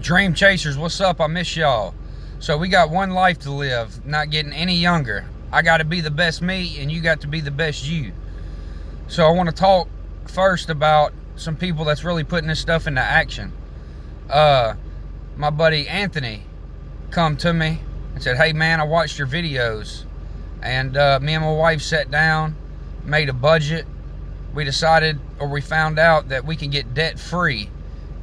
Dream Chasers, what's up? I miss y'all. So we got one life to live, not getting any younger. I got to be the best me, and you got to be the best you. So I want to talk first about some people that's really putting this stuff into action. My buddy Anthony come to me and said, hey man, I watched your videos, and me and my wife sat down, made a budget. We decided, or we found out, that we can get debt free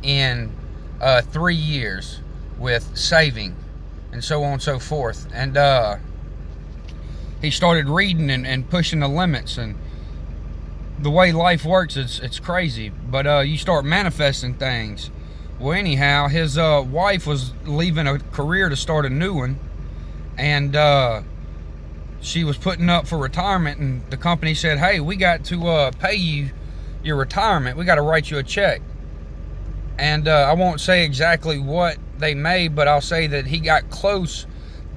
in 3 years with saving and so on and so forth. And he started reading and pushing the limits, and the way life works, it's crazy, but you start manifesting things. Well, anyhow, his wife was leaving a career to start a new one, and she was putting up for retirement, and the company said, hey, we got to pay you your retirement. We got to write you a check. And I won't say exactly what they made, but I'll say that he got close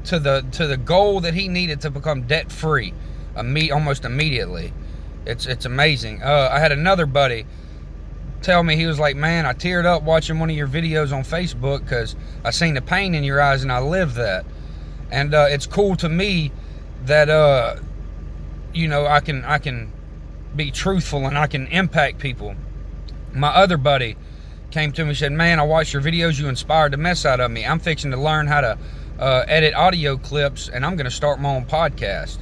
to the goal that he needed to become debt free, almost immediately. It's amazing. I had another buddy tell me, he was like, man, I teared up watching one of your videos on Facebook because I seen the pain in your eyes and I lived that. And it's cool to me that I can be truthful and I can impact people. My other buddy came to me and said, man, I watched your videos, you inspired the mess out of me. I'm fixing to learn how to edit audio clips, and I'm going to start my own podcast.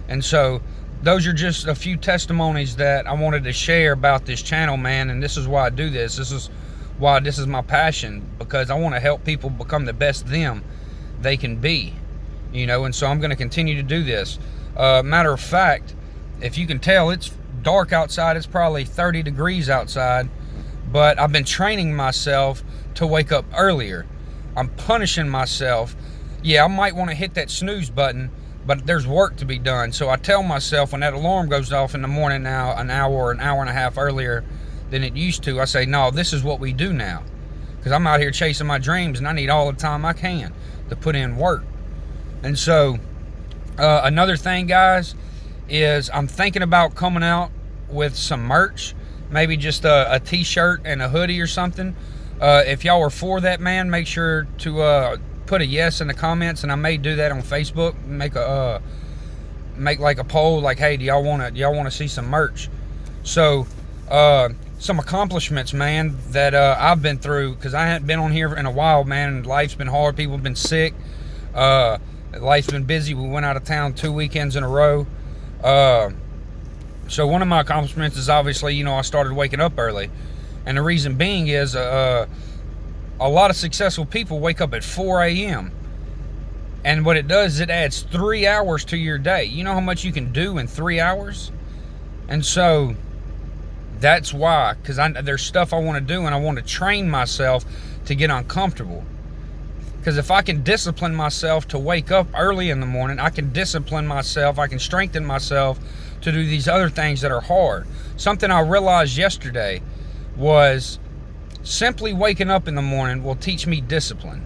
And so those are just a few testimonies that I wanted to share about this channel, man, and this is why I do this. This is why this is my passion, because I want to help people become the best them they can be, and so I'm going to continue to do this. Matter of fact, if you can tell, it's dark outside. It's probably 30 degrees outside. But I've been training myself to wake up earlier. I'm punishing myself. Yeah, I might want to hit that snooze button, but there's work to be done. So I tell myself, when that alarm goes off in the morning now, an hour or an hour and a half earlier than it used to, I say, no, this is what we do now. Because I'm out here chasing my dreams, and I need all the time I can to put in work. And so another thing, guys, is I'm thinking about coming out with some merch. Maybe just a t-shirt and a hoodie or something. If y'all are for that, man, make sure to put a yes in the comments, and I may do that on Facebook. Make like a poll, like, hey, do y'all want to see some merch? So some accomplishments, man, that I've been through, because I haven't been on here in a while, man. Life's been hard. People have been sick. Life's been busy. We went out of town 2 weekends in a row. So one of my accomplishments is obviously, I started waking up early. And the reason being is a lot of successful people wake up at 4 a.m. And what it does is it adds 3 hours to your day. You know how much you can do in 3 hours? And so that's why, because there's stuff I want to do, and I want to train myself to get uncomfortable. Because if I can discipline myself to wake up early in the morning, I can discipline myself, I can strengthen myself to do these other things that are hard. Something I realized yesterday was simply waking up in the morning will teach me discipline.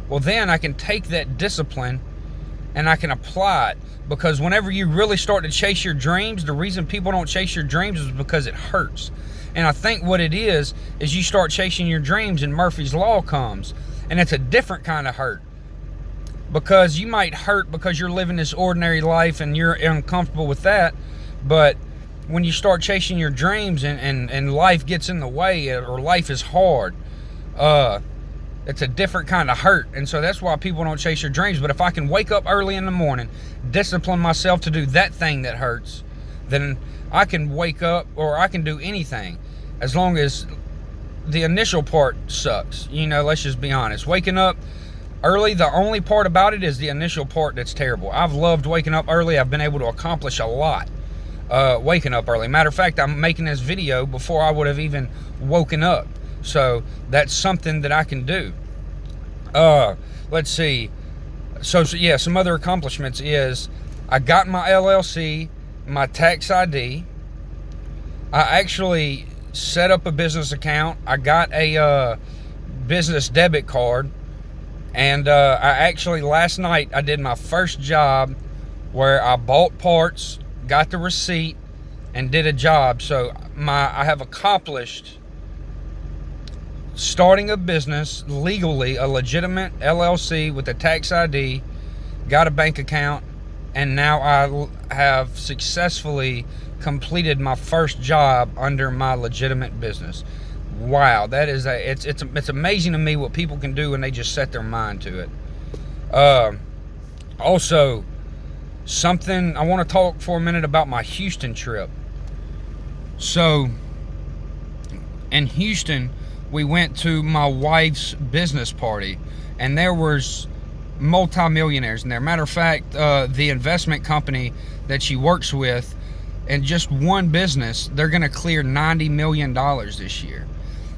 Well, then I can take that discipline and I can apply it, because whenever you really start to chase your dreams, the reason people don't chase your dreams is because it hurts. And I think what it is you start chasing your dreams and Murphy's Law comes, and it's a different kind of hurt. Because you might hurt because you're living this ordinary life and you're uncomfortable with that. But when you start chasing your dreams and life gets in the way, or life is hard, it's a different kind of hurt. And so that's why people don't chase your dreams. But if I can wake up early in the morning, discipline myself to do that thing that hurts, then I can wake up, or I can do anything, as long as the initial part sucks. Let's just be honest. Waking up early, the only part about it is the initial part that's terrible. I've loved waking up early. I've been able to accomplish a lot waking up early. Matter of fact, I'm making this video before I would have even woken up. So that's something that I can do. Let's see. So yeah, some other accomplishments is I got my LLC, my tax ID. I actually set up a business account. I got a business debit card. And I actually, last night, I did my first job where I bought parts, got the receipt, and did a job. So I have accomplished starting a business legally, a legitimate LLC with a tax ID, got a bank account, and now I have successfully completed my first job under my legitimate business. Wow, that is it's amazing to me what people can do when they just set their mind to it. Also, something I want to talk for a minute about my Houston trip. So, in Houston, we went to my wife's business party, and there was multi-millionaires in there. Matter of fact, the investment company that she works with, in just one business, they're going to clear $90 million this year.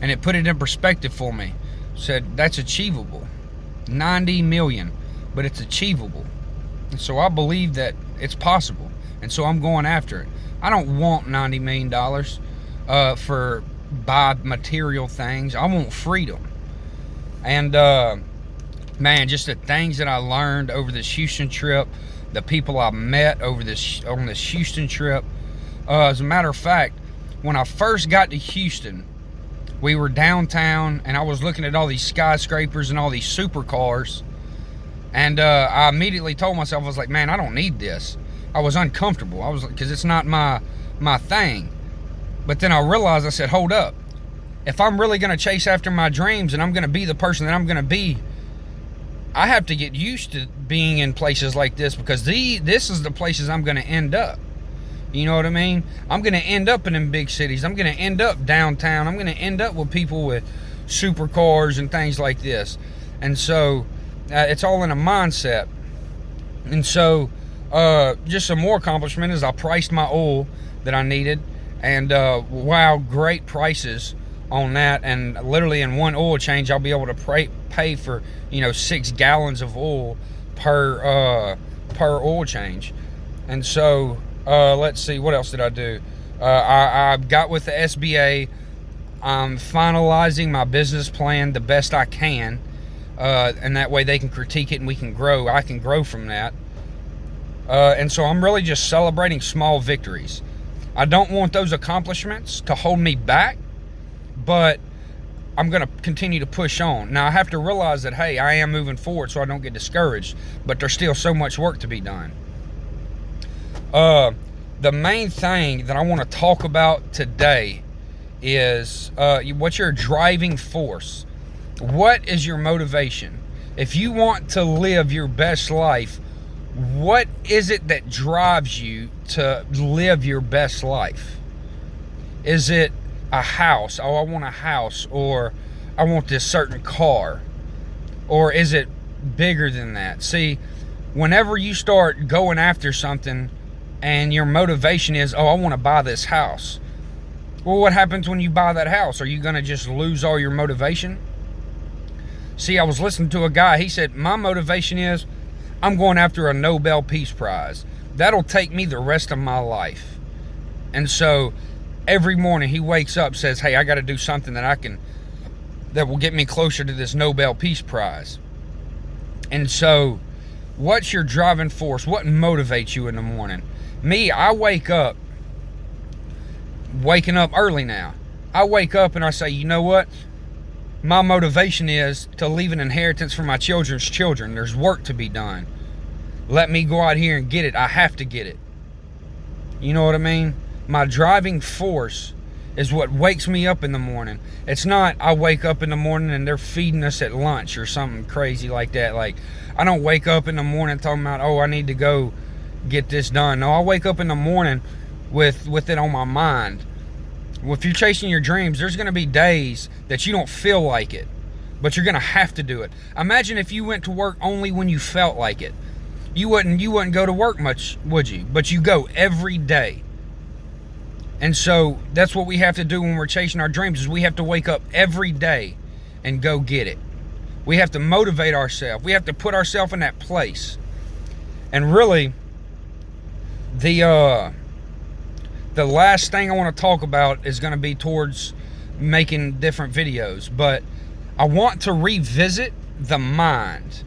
And it put it in perspective for me. Said, that's achievable. 90 million, but it's achievable. And so I believe that it's possible. And so I'm going after it. I don't want $90 million for buy material things. I want freedom. And man, just the things that I learned over this Houston trip, the people I met on this Houston trip. As a matter of fact, when I first got to Houston, we were downtown, and I was looking at all these skyscrapers and all these supercars, and I immediately told myself, I was like, man, I don't need this. I was uncomfortable. I was, because it's not my thing. But then I realized, I said, hold up. If I'm really going to chase after my dreams and I'm going to be the person that I'm going to be, I have to get used to being in places like this, because this is the places I'm going to end up. You know what I mean? I'm going to end up in them big cities. I'm going to end up downtown. I'm going to end up with people with supercars and things like this. And so it's all in a mindset. And so just some more accomplishment is I priced my oil that I needed. And wow, great prices on that. And literally in one oil change, I'll be able to pay for 6 gallons of oil per oil change. And so let's see, what else did I do? I got with the SBA. I'm finalizing my business plan the best I can, and that way they can critique it and we can grow. I can grow from that. And so I'm really just celebrating small victories. I don't want those accomplishments to hold me back, but I'm going to continue to push on. Now, I have to realize that, hey, I am moving forward so I don't get discouraged, but there's still so much work to be done. The main thing that I want to talk about today is what's your driving force? What is your motivation? If you want to live your best life, what is it that drives you to live your best life? Is it a house? Oh, I want a house, or I want this certain car. Or is it bigger than that? See, whenever you start going after something and your motivation is, oh, I want to buy this house. Well, what happens when you buy that house? Are you going to just lose all your motivation? See, I was listening to a guy. He said, my motivation is I'm going after a Nobel Peace Prize. That'll take me the rest of my life. And so every morning he wakes up, says, hey, I got to do something that will get me closer to this Nobel Peace Prize. And so what's your driving force? What motivates you in the morning? Me, I waking up early now. I wake up and I say, you know what? My motivation is to leave an inheritance for my children's children. There's work to be done. Let me go out here and get it. I have to get it. You know what I mean? My driving force is what wakes me up in the morning. It's not I wake up in the morning and they're feeding us at lunch or something crazy like that. Like, I don't wake up in the morning talking about, oh, I need to go get this done. No, I wake up in the morning with it on my mind. If you're chasing your dreams, there's going to be days that you don't feel like it, but you're going to have to do it. Imagine if you went to work only when you felt like it. You wouldn't go to work much, would you? But you go every day. And so that's what we have to do when we're chasing our dreams, is we have to wake up every day and go get it. We have to motivate ourselves. We have to put ourselves in that place. And really, the last thing I want to talk about is going to be towards making different videos, but I want to revisit the mind.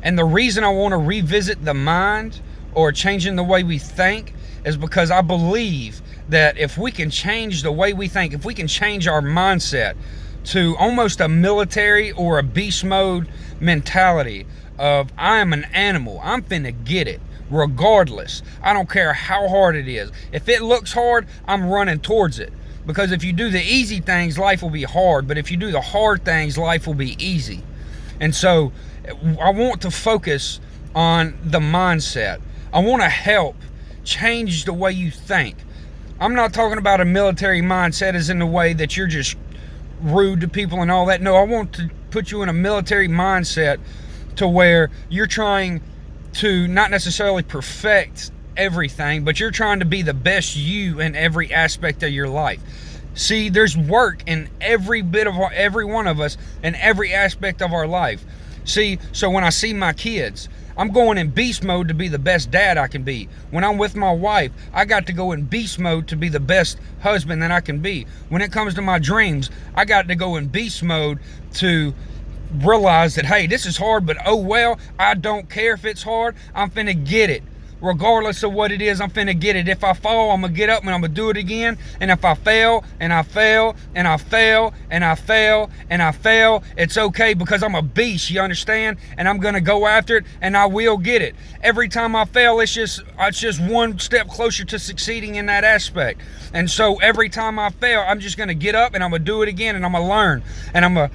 And the reason I want to revisit the mind, or changing the way we think, is because I believe that if we can change the way we think, if we can change our mindset, to almost a military or a beast mode mentality of, I am an animal. I'm finna get it regardless. I don't care how hard it is. If it looks hard, I'm running towards it. Because if you do the easy things, life will be hard. But if you do the hard things, life will be easy. And so I want to focus on the mindset. I want to help change the way you think. I'm not talking about a military mindset as in the way that you're just rude to people and all that. No, I want to put you in a military mindset to where you're trying to not necessarily perfect everything, but you're trying to be the best you in every aspect of your life. See, there's work in every one of us in every aspect of our life. See, so when I see my kids, I'm going in beast mode to be the best dad I can be. When I'm with my wife, I got to go in beast mode to be the best husband that I can be. When it comes to my dreams, I got to go in beast mode to realize that, hey, this is hard, but oh well, I don't care if it's hard. I'm finna get it. Regardless of what it is, I'm finna get it. If I fall, I'm gonna get up and I'm gonna do it again. And if I fail, and I fail, and I fail, and I fail, and I fail, it's okay, because I'm a beast, you understand? And I'm gonna go after it, and I will get it. Every time I fail, it's just one step closer to succeeding in that aspect. And so every time I fail, I'm just gonna get up and I'm gonna do it again, and I'm gonna learn, and I'm gonna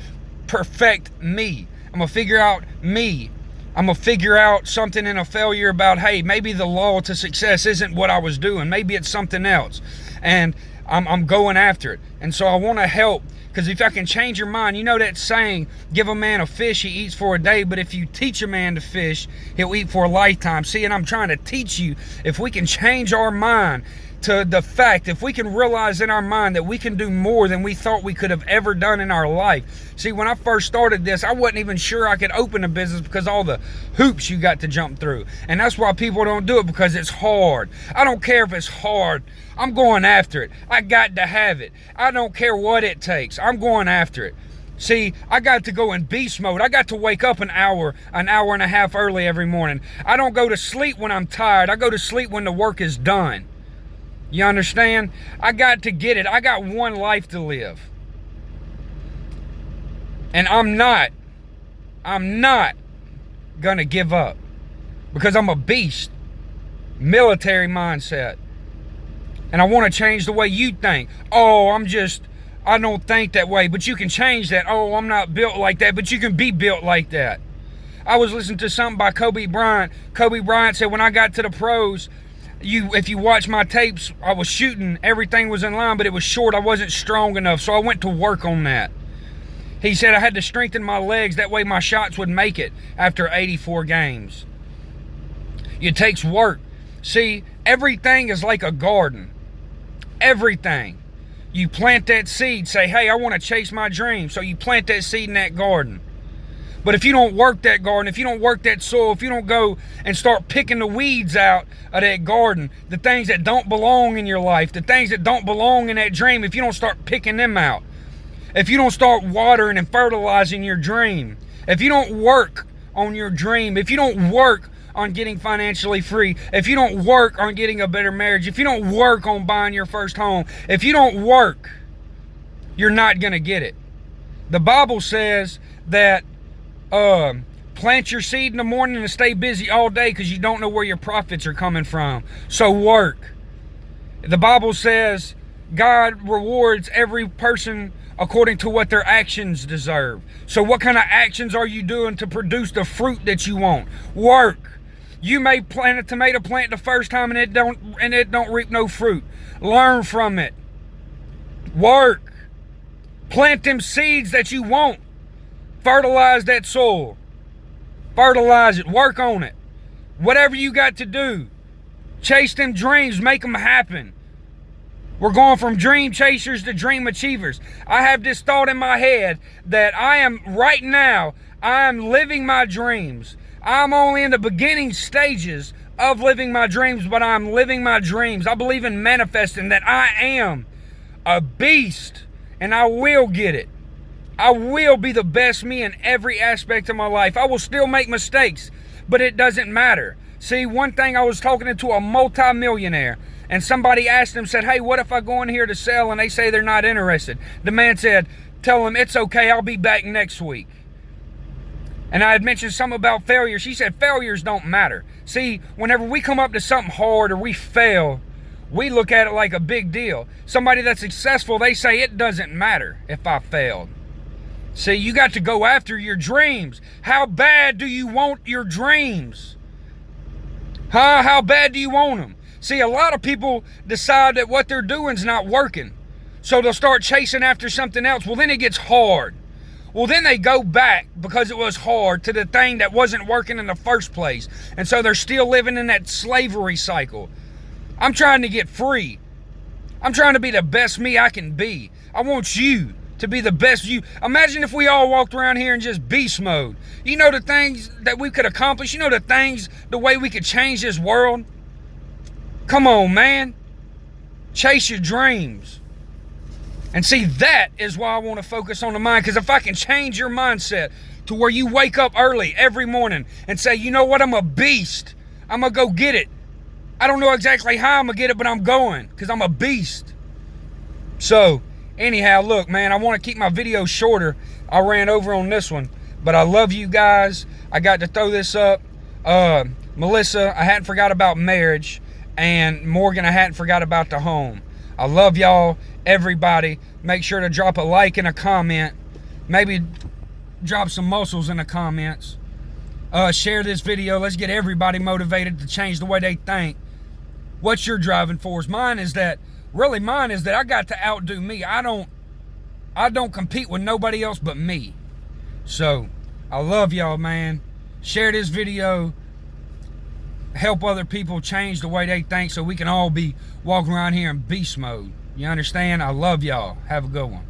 perfect me. I'm gonna figure out me. I'm going to figure out something in a failure about, hey, maybe the law to success isn't what I was doing. Maybe it's something else. And I'm going after it. And so I want to help, because if I can change your mind, you know that saying, give a man a fish, he eats for a day. But if you teach a man to fish, he'll eat for a lifetime. See, and I'm trying to teach you, if we can change our mind to the fact, if we can realize in our mind that we can do more than we thought we could have ever done in our life. See, when I first started this, I wasn't even sure I could open a business because all the hoops you got to jump through. And that's why people don't do it, because it's hard. I don't care if it's hard. I'm going after it. I got to have it. I don't care what it takes. I'm going after it. See, I got to go in beast mode. I got to wake up an hour and a half early every morning. I don't go to sleep when I'm tired. I go to sleep when the work is done. You understand? I got to get it. I got one life to live. And I'm not gonna give up, because I'm a beast. Military mindset. And I want to change the way you think. Oh, I don't think that way, but you can change that. Oh, I'm not built like that, but you can be built like that. I was listening to something by Kobe Bryant. Kobe Bryant said, when I got to the pros, if you watch my tapes, I was shooting, everything was in line, but it was short. I wasn't strong enough, so I went to work on that. He said I had to strengthen my legs, that way my shots would make it after 84 games. It takes work. See, everything is like a garden. Everything. You plant that seed, say, hey, I want to chase my dream. So you plant that seed in that garden. But if you don't work that garden, if you don't work that soil, if you don't go and start picking the weeds out of that garden, the things that don't belong in your life, the things that don't belong in that dream, if you don't start picking them out, if you don't start watering and fertilizing your dream, if you don't work on your dream, if you don't work on getting financially free, if you don't work on getting a better marriage, if you don't work on buying your first home, if you don't work, you're not going to get it. The Bible says that plant your seed in the morning and stay busy all day, because you don't know where your profits are coming from. So work. The Bible says God rewards every person according to what their actions deserve. So what kind of actions are you doing to produce the fruit that you want? Work. You may plant a tomato plant the first time and it don't reap no fruit. Learn from it. Work. Plant them seeds that you want. Fertilize that soil. Fertilize it. Work on it. Whatever you got to do. Chase them dreams. Make them happen. We're going from dream chasers to dream achievers. I have this thought in my head that right now, I am living my dreams. I'm only in the beginning stages of living my dreams, but I'm living my dreams. I believe in manifesting that I am a beast, and I will get it. I will be the best me in every aspect of my life. I will still make mistakes, but it doesn't matter. See, one thing, I was talking to a multi-millionaire, and somebody asked him, said, hey, what if I go in here to sell and they say they're not interested? The man said, tell them it's okay, I'll be back next week. And I had mentioned something about failure. She said failures don't matter. See, whenever we come up to something hard or we fail, we look at it like a big deal. Somebody that's successful, they say it doesn't matter if I failed. See, you got to go after your dreams. How bad do you want your dreams? Huh? How bad do you want them? See, a lot of people decide that what they're doing is not working. So they'll start chasing after something else. Well, then it gets hard. Well, then they go back because it was hard to the thing that wasn't working in the first place. And so they're still living in that slavery cycle. I'm trying to get free. I'm trying to be the best me I can be. I want you to be the best you. Imagine if we all walked around here in just beast mode. You know the things that we could accomplish. You know the way we could change this world. Come on, man. Chase your dreams. And see, that is why I want to focus on the mind. Because if I can change your mindset to where you wake up early every morning and say, you know what, I'm a beast. I'm going to go get it. I don't know exactly how I'm going to get it, but I'm going because I'm a beast. So, anyhow, look, man, I want to keep my videos shorter. I ran over on this one. But I love you guys. I got to throw this up. Melissa, I hadn't forgot about marriage. And Morgan, I hadn't forgot about the home. I love y'all. Everybody, make sure to drop a like and a comment. Maybe drop some muscles in the comments. Share this video. Let's get everybody motivated to change the way they think. What's your driving force? Mine is that I got to outdo me. I don't compete with nobody else but me. So, I love y'all, man. Share this video. Help other people change the way they think so we can all be walking around here in beast mode. You understand? I love y'all. Have a good one.